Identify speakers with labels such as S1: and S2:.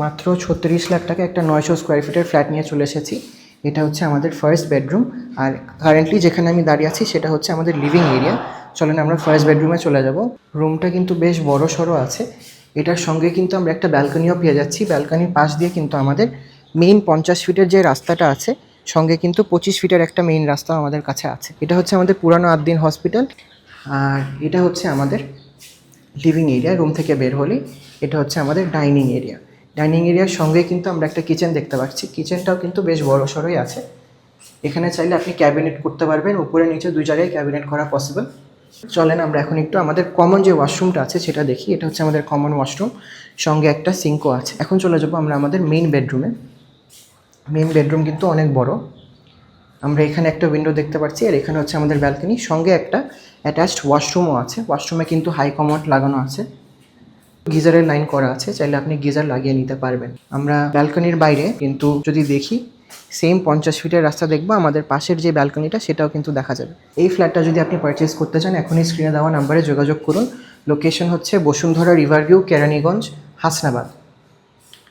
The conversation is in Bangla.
S1: মাত্র 36 লাখ টাকা একটা 900 স্কোয়ার ফিটের ফ্ল্যাট নিয়ে চলে এসেছি। এটা হচ্ছে আমাদের ফার্স্ট বেডরুম, আর কারেন্টলি যেখানে আমি দাঁড়িয়ে আছি সেটা হচ্ছে আমাদের লিভিং এরিয়া। চলেন আমরা ফার্স্ট বেডরুমে চলে যাব। রুমটা কিন্তু বেশ বড় সড়ো আছে। এটার সঙ্গে কিন্তু আমরা একটা ব্যালকনিও পেয়ে যাচ্ছি। ব্যালকনির পাশ দিয়ে কিন্তু আমাদের মেইন 50 ফিটের যে রাস্তাটা আছে, সঙ্গে কিন্তু 25 ফিটের একটা মেইন রাস্তাও আমাদের কাছে আছে। এটা হচ্ছে আমাদের পুরানো আদ্দিন হসপিটাল, আর এটা হচ্ছে আমাদের লিভিং এরিয়া। রুম থেকে বের হলেই এটা হচ্ছে আমাদের ডাইনিং এরিয়া। ডাইনিং এরিয়ার সঙ্গে কিন্তু আমরা একটা কিচেন দেখতে পাচ্ছি। কিচেনটাও কিন্তু বেশ বড় সড়োই আছে। এখানে চাইলে আপনি ক্যাবিনেট করতে পারবেন, উপরে নিচে দুই জায়গায় ক্যাবিনেট করা পসিবল। চলেন আমরা এখন একটু আমাদের কমন যে ওয়াশরুমটা আছে সেটা দেখি। এটা হচ্ছে আমাদের কমন ওয়াশরুম, সঙ্গে একটা সিঙ্কও আছে। এখন চলে যাবো আমরা আমাদের মেইন বেডরুমে। মেইন বেডরুম কিন্তু অনেক বড়। আমরা এখানে একটা উইন্ডো দেখতে পাচ্ছি, আর এখানে হচ্ছে আমাদের ব্যালকনি, সঙ্গে একটা অ্যাটাচড ওয়াশরুমও আছে। ওয়াশরুমে কিন্তু হাই কমোড লাগানো আছে, গিজারের লাইন করা আছে, চাইলে আপনি গিজার লাগিয়ে নিতে পারবেন। আমরা ব্যালকনির বাইরে কিন্তু যদি দেখি, সেম 50 ফিটের রাস্তা দেখবো, আমাদের পাশের যে ব্যালকনিটা সেটাও কিন্তু দেখা যাবে। এই ফ্ল্যাটটা যদি আপনি পারচেস করতে চান, এখনই স্ক্রিনে দেওয়া নাম্বারে যোগাযোগ করুন। লোকেশন হচ্ছে বসুন্ধরা রিভারভিউ, কেরানীগঞ্জ, হাসনাবাদ।